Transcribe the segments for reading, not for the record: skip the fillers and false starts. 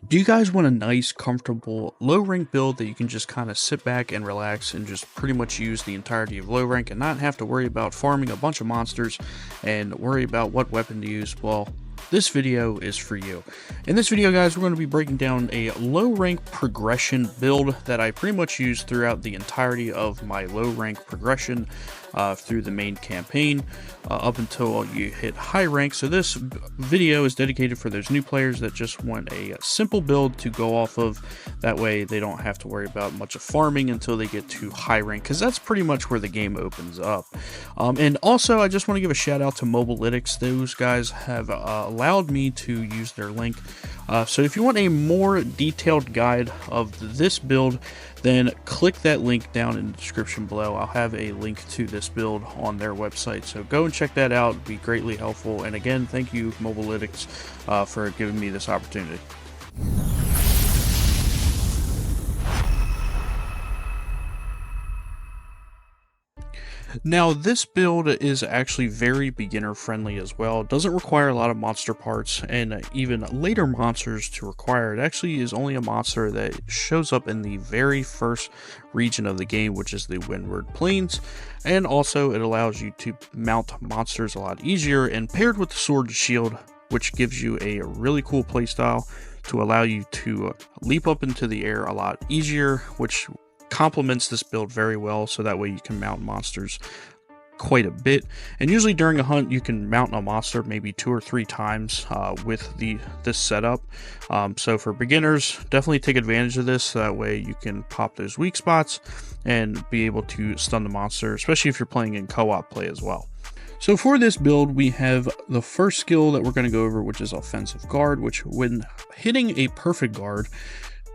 Do you guys want a nice, comfortable, low rank build that you can just kind of sit back and relax and just pretty much use the entirety of low rank and not have to worry about farming a bunch of monsters and worry about what weapon to use? Well, this video is for you. In this video, guys, we're going to be breaking down a low rank progression build that I pretty much use throughout the entirety of my low rank progression through the main campaign up until you hit high rank. So this video is dedicated for those new players that just want a simple build to go off of. That way they don't have to worry about much of farming until they get to high rank, because that's pretty much where the game opens up. And also, I just want to give a shout out to Mobalytics. Those guys have allowed me to use their link. So if you want a more detailed guide of this build, then click that link down in the description below. I'll have a link to this build on their website, so go and check that out. It'd be greatly helpful. And again, thank you, Mobalytics, for giving me this opportunity. Now, this build is actually very beginner friendly as well. It doesn't require a lot of monster parts and even later monsters to require. It actually is only a monster that shows up in the very first region of the game, which is the Windward Plains. And also it allows you to mount monsters a lot easier, and paired with the Sword and Shield, which gives you a really cool playstyle to allow you to leap up into the air a lot easier, which complements this build very well, so that way you can mount monsters quite a bit. And usually during a hunt you can mount a monster maybe 2 or 3 times with this setup. So for beginners, definitely take advantage of this, so that way you can pop those weak spots and be able to stun the monster, especially if you're playing in co-op play as well. So for this build, we have the first skill that we're going to go over, which is Offensive Guard, which when hitting a perfect guard,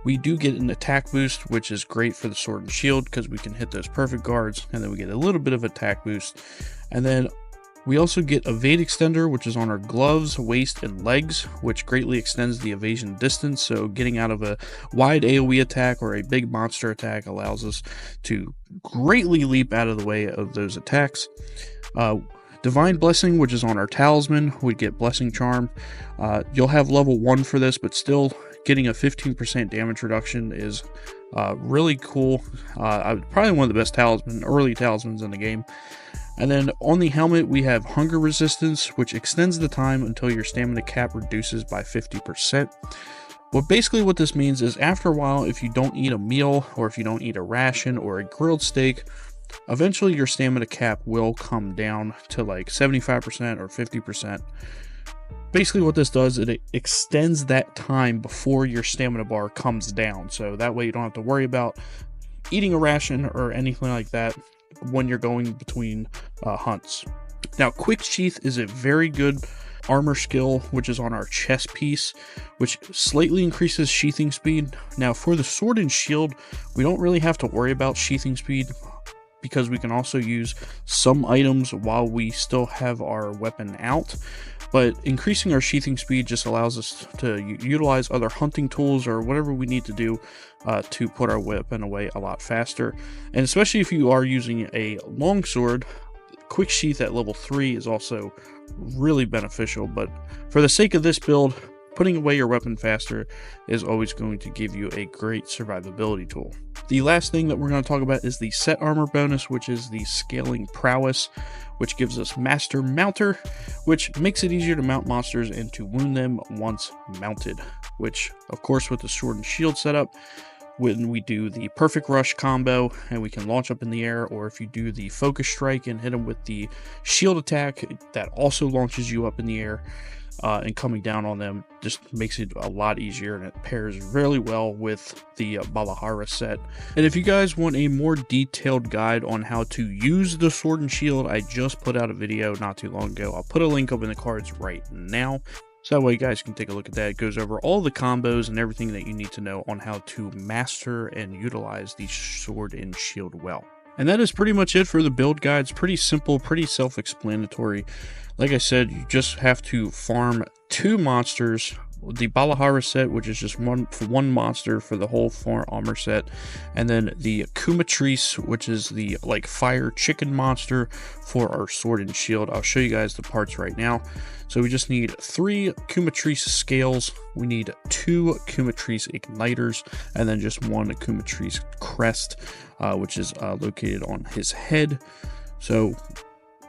we do get an attack boost, which is great for the Sword and Shield because we can hit those perfect guards, and then we get a little bit of attack boost. And then we also get Evade Extender, which is on our gloves, waist, and legs, which greatly extends the evasion distance. So getting out of a wide AoE attack or a big monster attack allows us to greatly leap out of the way of those attacks. Divine Blessing, which is on our talisman, we get Blessing Charm. You'll have level 1 for this, but still getting a 15% damage reduction is really cool. Probably one of the best early talismans in the game. And then on the helmet, we have Hunger Resistance, which extends the time until your stamina cap reduces by 50%. But basically what this means is, after a while, if you don't eat a meal, or if you don't eat a ration or a grilled steak, eventually your stamina cap will come down to like 75% or 50%. Basically what this does, it extends that time before your stamina bar comes down, so that way you don't have to worry about eating a ration or anything like that when you're going between hunts. Now, Quick Sheath is a very good armor skill, which is on our chest piece, which slightly increases sheathing speed. Now for the Sword and Shield, we don't really have to worry about sheathing speed, because we can also use some items while we still have our weapon out. But increasing our sheathing speed just allows us to utilize other hunting tools or whatever we need to do to put our weapon away a lot faster. And especially if you are using a longsword, Quick Sheath at level 3 is also really beneficial. But for the sake of this build, putting away your weapon faster is always going to give you a great survivability tool. The last thing that we're going to talk about is the set armor bonus, which is the Scaling Prowess, which gives us Master Mounter, which makes it easier to mount monsters and to wound them once mounted, which of course with the Sword and Shield setup, when we do the Perfect Rush combo and we can launch up in the air, or if you do the Focus Strike and hit them with the shield attack, that also launches you up in the air. And coming down on them just makes it a lot easier, and it pairs really well with the Balahara set. And if you guys want a more detailed guide on how to use the Sword and Shield, I just put out a video not too long ago. I'll put a link up in the cards right now, so that way you guys can take a look at that. It goes over all the combos and everything that you need to know on how to master and utilize the Sword and Shield well. And that is pretty much it for the build guide. It's pretty simple, pretty self-explanatory. Like I said, you just have to farm 2 monsters the Balahara set, which is just one monster for the whole armor set, and then the Kumatrice, which is the like fire chicken monster for our sword and shield. I'll show you guys the parts right now. So we just need 3 Kumatrice scales, we need 2 Kumatrice igniters, and then just 1 Kumatrice crest, which is located on his head. So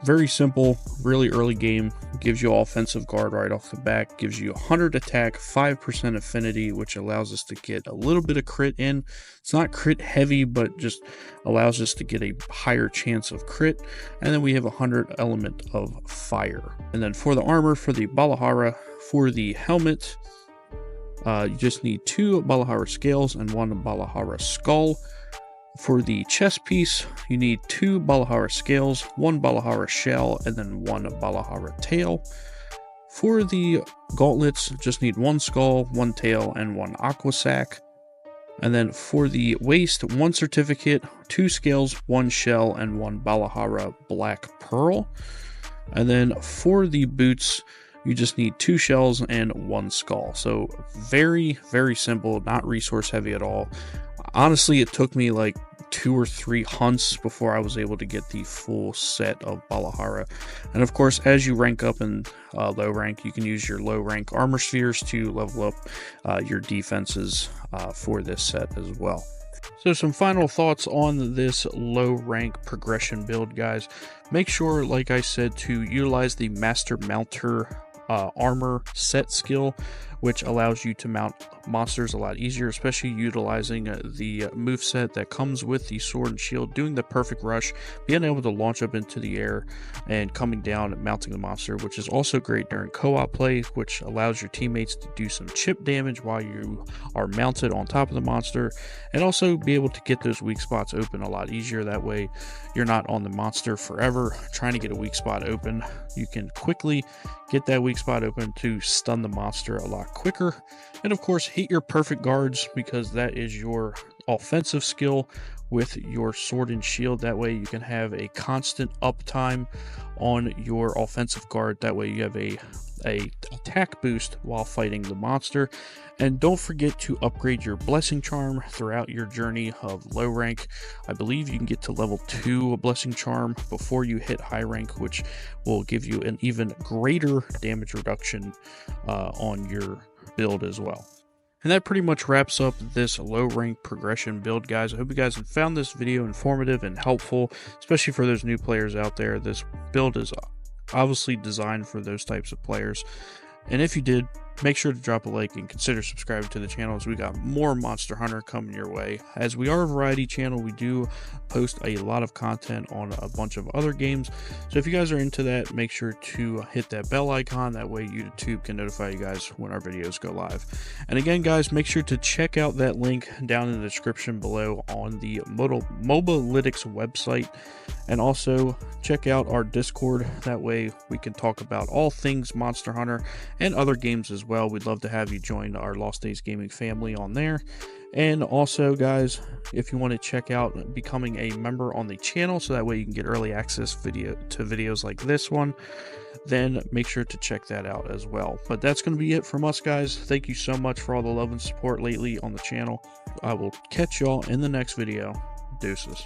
very simple, really early game, gives you offensive guard right off the bat, gives you 100 attack, 5% affinity, which allows us to get a little bit of crit in. It's not crit heavy, but just allows us to get a higher chance of crit. And then we have 100 element of fire. And then for the armor, for the Balahara, for the helmet, you just need 2 Balahara scales and 1 Balahara skull. For the chest piece, you need 2 Balahara scales, 1 Balahara shell, and then 1 Balahara tail. For the gauntlets, just need 1 skull, 1 tail, and 1 aqua sac. And then for the waist, 1 certificate, 2 scales, 1 shell, and 1 Balahara black pearl. And then for the boots, you just need 2 shells and 1 skull. So very, very simple, not resource heavy at all. Honestly, it took me like 2 or 3 hunts before I was able to get the full set of Balahara. And of course, as you rank up in low rank, you can use your low rank armor spheres to level up your defenses for this set as well. So some final thoughts on this low rank progression build, guys. Make sure, like I said, to utilize the Master Mounter armor set skill, which allows you to mount monsters a lot easier, especially utilizing the moveset that comes with the sword and shield, doing the perfect rush, being able to launch up into the air and coming down and mounting the monster, which is also great during co-op play, which allows your teammates to do some chip damage while you are mounted on top of the monster, and also be able to get those weak spots open a lot easier. That way you're not on the monster forever trying to get a weak spot open. You can quickly get that weak spot open to stun the monster a lot quicker. And of course, hit your perfect guards, because that is your offensive skill with your sword and shield. That way you can have a constant uptime on your offensive guard. That way you have a attack boost while fighting the monster. And don't forget to upgrade your blessing charm throughout your journey of low rank. I believe you can get to level 2 blessing charm before you hit high rank, which will give you an even greater damage reduction on your build as well. And that pretty much wraps up this low rank progression build, guys. I hope you guys have found this video informative and helpful, especially for those new players out there. This build is obviously designed for those types of players. And if you did, make sure to drop a like and consider subscribing to the channel, as we got more Monster Hunter coming your way. As we are a variety channel, we do post a lot of content on a bunch of other games. So if you guys are into that, make sure to hit that bell icon. That way YouTube can notify you guys when our videos go live. And again, guys, make sure to check out that link down in the description below on the Mobalytics website. And also check out our Discord. That way we can talk about all things Monster Hunter and other games as well. We'd love to have you join our Lost Days Gaming family on there. And also, guys, if you want to check out becoming a member on the channel, so that way you can get early access to videos like this one, then make sure to check that out as well. But that's going to be it from us, guys. Thank you so much for all the love and support lately on the channel. I will catch y'all in the next video. Deuces.